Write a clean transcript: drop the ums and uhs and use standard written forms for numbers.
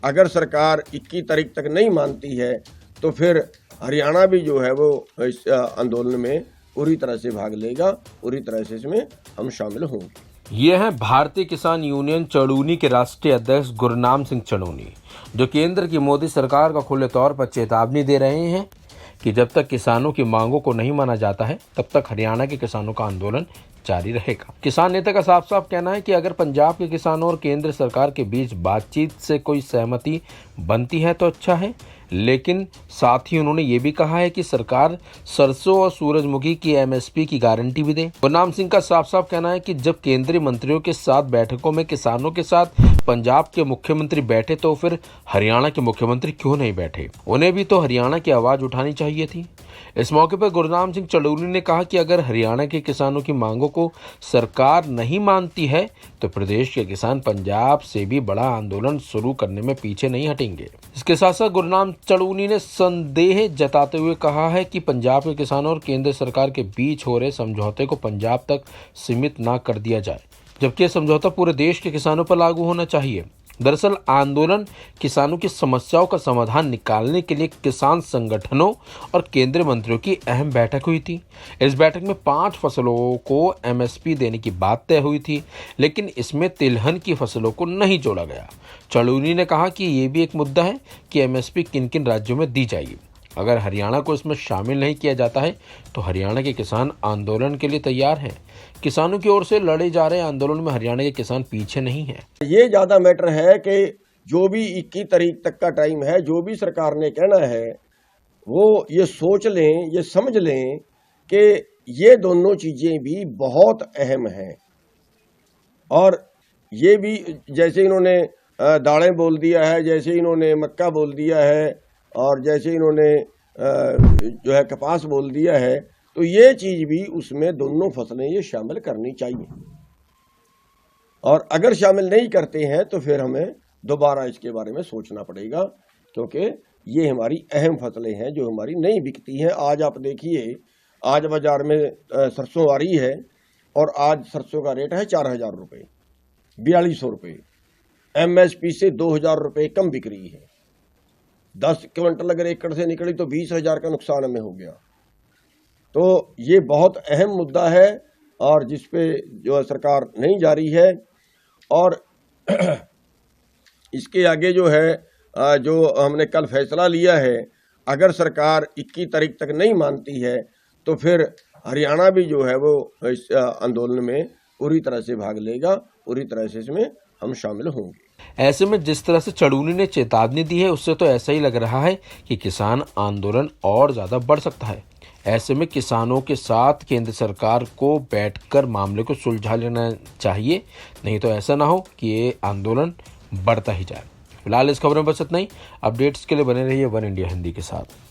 अगर सरकार 21 तारीख तक नहीं मानती है तो फिर हरियाणा भी जो है वो इस आंदोलन में पूरी तरह से भाग लेगा, पूरी तरह से इसमें हम शामिल होंगे। ये हैं भारतीय किसान यूनियन चड़ूनी के राष्ट्रीय अध्यक्ष गुरनाम सिंह चड़ूनी, जो केंद्र की मोदी सरकार को खुले तौर पर चेतावनी दे रहे हैं कि जब तक किसानों की मांगों को नहीं माना जाता है तब तक हरियाणा के किसानों का आंदोलन जारी रहेगा। किसान नेता का साफ साफ कहना है कि अगर पंजाब के किसानों और केंद्र सरकार के बीच बातचीत से कोई सहमति बनती है तो अच्छा है, लेकिन साथ ही उन्होंने ये भी कहा है कि सरकार सरसों और सूरजमुखी की एमएसपी की गारंटी भी दे। गुरनाम सिंह का साफ साफ कहना है कि जब केंद्रीय मंत्रियों के साथ बैठकों में किसानों के साथ पंजाब के मुख्यमंत्री बैठे तो फिर हरियाणा के मुख्यमंत्री क्यों नहीं बैठे? उन्हें भी तो हरियाणा की आवाज उठानी चाहिए थी। इस मौके पर गुरनाम सिंह चड़ूनी ने कहा कि अगर हरियाणा के किसानों की मांगों को सरकार नहीं मानती है तो प्रदेश के किसान पंजाब से भी बड़ा आंदोलन शुरू करने में पीछे नहीं हटेंगे। इसके साथ साथ गुरनाम चड़ूनी ने संदेह जताते हुए कहा है कि पंजाब के किसानों और केंद्र सरकार के बीच हो रहे समझौते को पंजाब तक सीमित न कर दिया जाए, जबकि यह समझौता पूरे देश के किसानों पर लागू होना चाहिए। दरअसल आंदोलन किसानों की समस्याओं का समाधान निकालने के लिए किसान संगठनों और केंद्रीय मंत्रियों की अहम बैठक हुई थी। इस बैठक में 5 फसलों को एमएसपी देने की बात तय हुई थी, लेकिन इसमें तिलहन की फसलों को नहीं जोड़ा गया। चड़ूनी ने कहा कि ये भी एक मुद्दा है कि एमएसपी किन किन राज्यों में दी जाएगी। अगर हरियाणा को इसमें शामिल नहीं किया जाता है तो हरियाणा के किसान आंदोलन के लिए तैयार हैं। किसानों की ओर से लड़े जा रहे आंदोलन में हरियाणा के किसान पीछे नहीं हैं। ये ज्यादा मैटर है कि जो भी 21 तारीख तक का टाइम है, जो भी सरकार ने कहना है वो ये सोच लें, ये समझ लें कि ये दोनों चीजें भी बहुत अहम हैं। और ये भी जैसे इन्होंने दालें बोल दिया है, जैसे इन्होंने मक्का बोल दिया है और जैसे इन्होंने जो है कपास बोल दिया है, तो ये चीज भी उसमें दोनों फसलें ये शामिल करनी चाहिए। और अगर शामिल नहीं करते हैं तो फिर हमें दोबारा इसके बारे में सोचना पड़ेगा, क्योंकि ये हमारी अहम फसलें हैं जो हमारी नहीं बिकती हैं। आज आप देखिए, आज बाजार में सरसों आ रही है और आज सरसों का रेट है 4000 रुपये, 4200 रुपये। एमएसपी से 2000 रुपये कम बिक रही है। 10 क्विंटल अगर एकड़ से निकली तो 20,000 का नुकसान हमें हो गया। तो ये बहुत अहम मुद्दा है और जिस पे जो सरकार नहीं जा रही है। और इसके आगे जो है, जो हमने कल फैसला लिया है, अगर सरकार 21 तारीख तक नहीं मानती है तो फिर हरियाणा भी जो है वो इस आंदोलन में पूरी तरह से भाग लेगा, पूरी तरह से इसमें हम शामिल होंगे। ऐसे में जिस तरह से चड़ूनी ने चेतावनी दी है उससे तो ऐसा ही लग रहा है कि किसान आंदोलन और ज्यादा बढ़ सकता है। ऐसे में किसानों के साथ केंद्र सरकार को बैठकर मामले को सुलझा लेना चाहिए, नहीं तो ऐसा ना हो कि ये आंदोलन बढ़ता ही जाए। फिलहाल इस खबर में बस इतना ही। अपडेट्स के लिए बने रहिए वन इंडिया हिंदी के साथ।